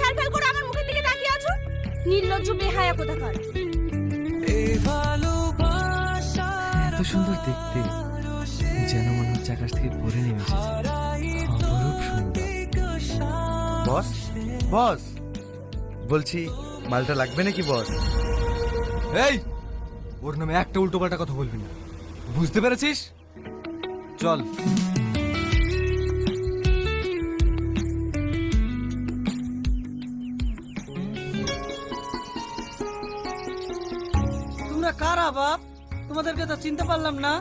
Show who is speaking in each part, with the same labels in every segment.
Speaker 1: ফ্যাল ফ্যাল করে আমার মুখের দিকে তাকিয়ে আছো? নির্লজ্জ বেহায়া কোথাকার।
Speaker 2: এত সুন্দর দেখতে, যেন মনে হচ্ছে আকাশ থেকে পড়ে নেমে এসেছে। অপরূপ সুন্দর।
Speaker 3: বস বস, বলছি মালটা লাগবে নাকি বস?
Speaker 2: এই, ওর নামে একটা উল্টো পাল্টা কথা বলবি না, বুঝতে পেরেছিস? চল।
Speaker 4: তোমরা কারা বাপ? তোমাদেরকে তো চিনতে পারলাম না।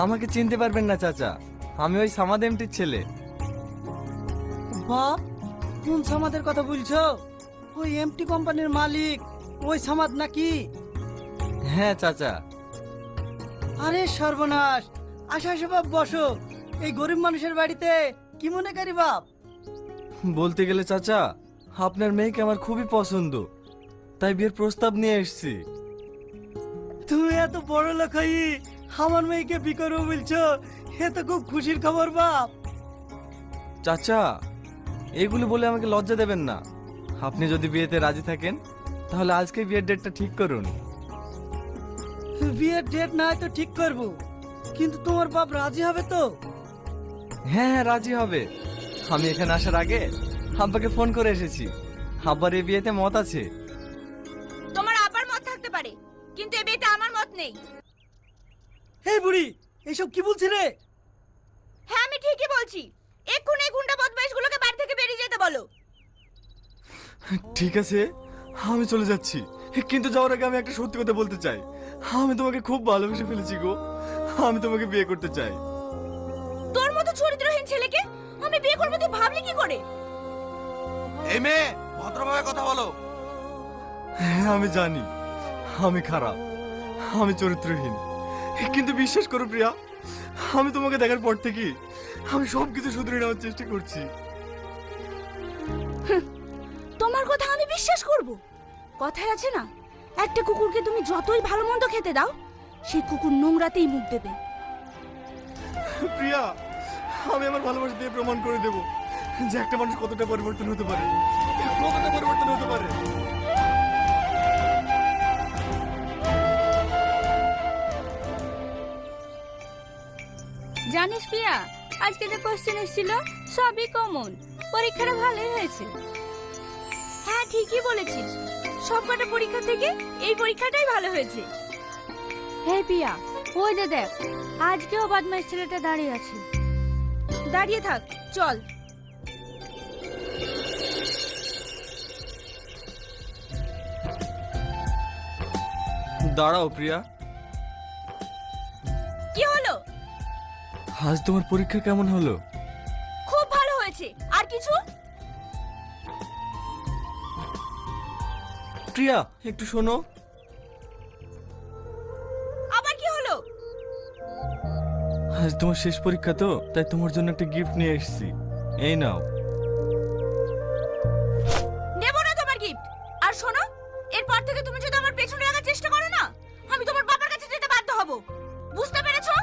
Speaker 2: আমাকে চিনতে পারবেন না চাচা, আমি ওই সামাদ এমটির ছেলে।
Speaker 4: বাপ, কোন সামাদের কথা বলছো? ওই এমটি কোম্পানির মালিক ওই সামাদ নাকি?
Speaker 2: হ্যাঁ চাচা।
Speaker 4: আরে সর্বনাশ! আসো আসো বাপ, বসো। এই গরিব মানুষের বাড়িতে কি মনে করি বাপ?
Speaker 2: বলতে গেলে চাচা, আপনার মেয়েকে আমার খুবই পছন্দ, তাই বিয়ের প্রস্তাব নিয়ে এসেছি।
Speaker 4: তুমি এত বড় লোক হই আমার মেয়েকে বিয়ে করবো বলছো, এ তো খুব খুশির খবর বাপ।
Speaker 2: চাচা, এগুলো বলে আমাকে লজ্জা দেবেন না। আপনি যদি বিয়েতে রাজি থাকেন তাহলে আজকে বিয়ের ডেটটা ঠিক করুন।
Speaker 4: বিয়ের ডেট না হয় তো ঠিক করবো, কিন্তু তোমার বাপ রাজি হবে তো?
Speaker 2: হ্যাঁ হ্যাঁ, রাজি হবে। আমি এখানে আসার আগে আব্বাকে ফোন করে এসেছি, আব্বার এই বিয়েতে মত আছে।
Speaker 1: তোমার আবার মত থাকতে পারে, কিন্তু এই বিয়েতে আমার মত নেই।
Speaker 4: এই বুড়ি, এসব কি বলছি রে?
Speaker 1: হ্যাঁ, আমি ঠিকই বলছি। এক্ষুনি এই গুন্ডা বদমাইশগুলোকে বাড়ি থেকে বেরিয়ে যেতে বলো।
Speaker 2: ঠিক আছে, আমি চলে যাচ্ছি, কিন্তু যাওয়ার আগে আমি একটা সত্যি কথা বলতে চাই। আমি তোমাকে খুব ভালোবেসে ফেলেছি গো, আমি তোমাকে বিয়ে করতে চাই।
Speaker 1: তোর মতো চরিত্রহীন ছেলেকে আমি বিয়ে করবো তুই ভাবলি কি করে?
Speaker 3: এই মেয়ে, ভদ্রভাবে কথা বলো।
Speaker 2: হ্যাঁ আমি জানি আমি খারাপ, আমি চরিত্রহীন, কিন্তু বিশ্বাস করো প্রিয়া, আমি তোমাকে দেখার পর থেকে আমি সবকিছু শুধরে নেওয়ার চেষ্টা করছি।
Speaker 1: তোমার কথা আমি বিশ্বাস করব? কথায় আছে না, একটা কুকুরকে তুমি যতই ভালো মন্দ খেতে দাও, সেই কুকুর নোংরাতেই মুখ দেবে।
Speaker 2: প্রিয়া, আমি আমার ভালোবাসা দিয়ে প্রমাণ করে দেব যে একটা মানুষ কতটা পরিবর্তন হতে পারে, কতটা পরিবর্তন হতে পারে।
Speaker 1: জানিস প্রিয়া, আজকে যে কোশ্চেন এসেছিল সবই কমন, পরীক্ষাটা ভালোই হয়েছে। হ্যাঁ ঠিকই বলেছিস, সবকটা পরীক্ষা থেকে এই পরীক্ষাটাই ভালো হয়েছে। হে প্রিয়া, ওই যে দেখ, আজকেও বদমাইশ ছেলেটা দাঁড়িয়ে আছে। দাঁড়িয়ে থাক, চল।
Speaker 2: দাঁড়াও প্রিয়া,
Speaker 1: কি হলো?
Speaker 2: আজ তোমার পরীক্ষা কেমন হলো?
Speaker 1: খুব ভালো হয়েছে। আর কিছু?
Speaker 2: প্রিয়া একটু শোনো।
Speaker 1: আবার কি হলো?
Speaker 2: আজ তোমার শেষ পরীক্ষা তো, তাই তোমার জন্য একটা গিফট নিয়ে এসেছি, এই নাও।
Speaker 1: নেব না তোমার গিফট। আর শোনো, এরপর থেকে তুমি যদি আমার পেছনে লাগার চেষ্টা করো না, আমি তোমার বাবার কাছে যেতে বাধ্য হব। বুঝতে পেরেছো?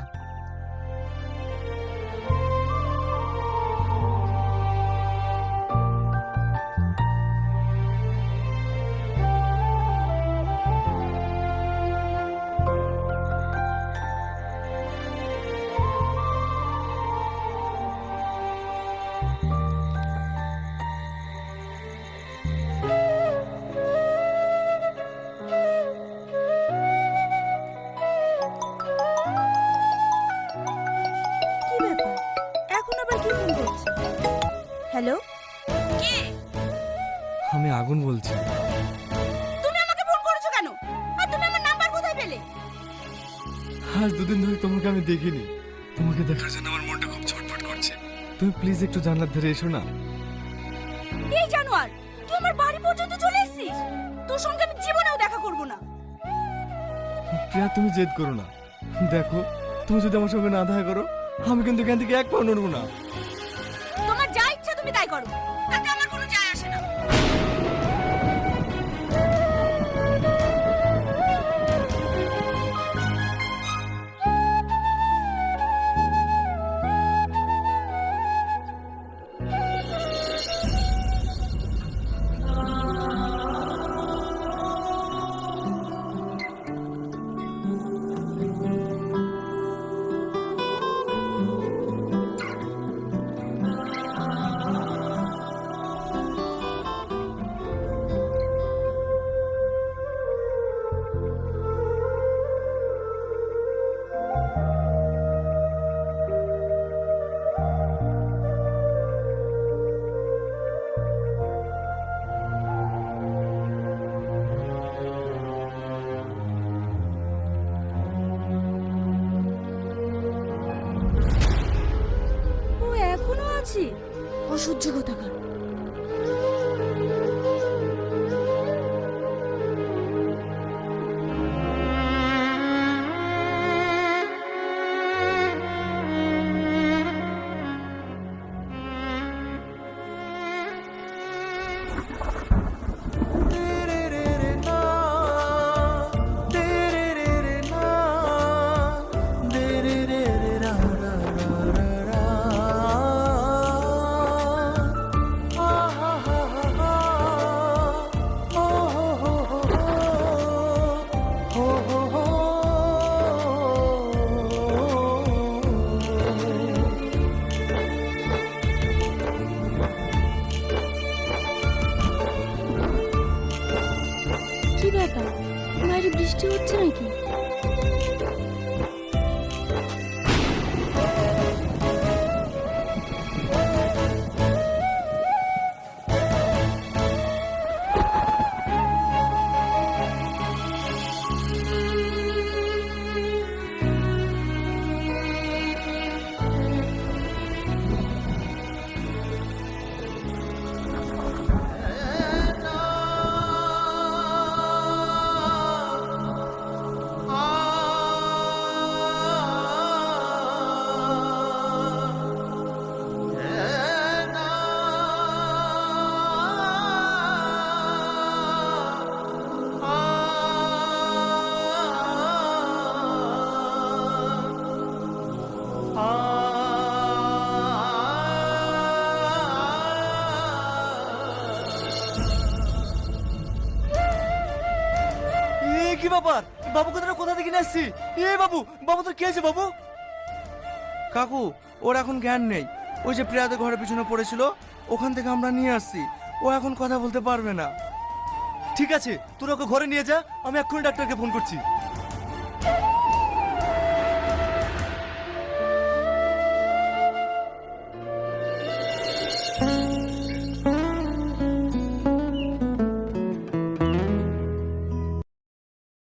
Speaker 1: কি ব্যাপার, এখন আবার কি ফোন করছে? হ্যালো, কে?
Speaker 2: আমি আগুন বলছি।
Speaker 1: তুমি আমাকে ফোন করেছো কেন? আর তুমি আমার নাম্বার কোথায় পেলে?
Speaker 2: আজ দুদিন ধরে তোমাকে আমি দেখিনি, তোমাকে দেখার জন্য আমার মনটা খুব ছটফট করছে। তুমি প্লিজ একটু জানলার ধারে এসো না।
Speaker 1: এই জানোয়ার, তুই আমার বাড়ি পর্যন্ত চলে এসেছিস। তোর সঙ্গে আমি জীবনেও দেখা করব না।
Speaker 2: প্রিয়া তুমি জেদ করো না, দেখো তুমি যদি আমার সঙ্গে না দেখা করো, আমি কিন্তু এখান থেকে এক পাও নড়বো না।
Speaker 1: তোমার যা ইচ্ছা তুমি তাই করো, তাতে আমার কোনো যায় আসে না। অসহ্য কোথাকার। কি ব্যাপার, বাইরে বৃষ্টি হচ্ছে নাকি?
Speaker 2: কি ব্যাপার? বাবু কোথা থেকে নিয়ে আসছি? বাবু, বাবু তোর কি আছে বাবু?
Speaker 3: কাকু, ওর এখন জ্ঞান নেই। ওই যে প্রিয়াদের ঘরের পিছনে পড়েছিল, ওখান থেকে আমরা নিয়ে আসছি। ও এখন কথা বলতে পারবে না।
Speaker 2: ঠিক আছে, তোর ওকে ঘরে নিয়ে যা, আমি এক্ষুনি ডাক্তারকে ফোন করছি।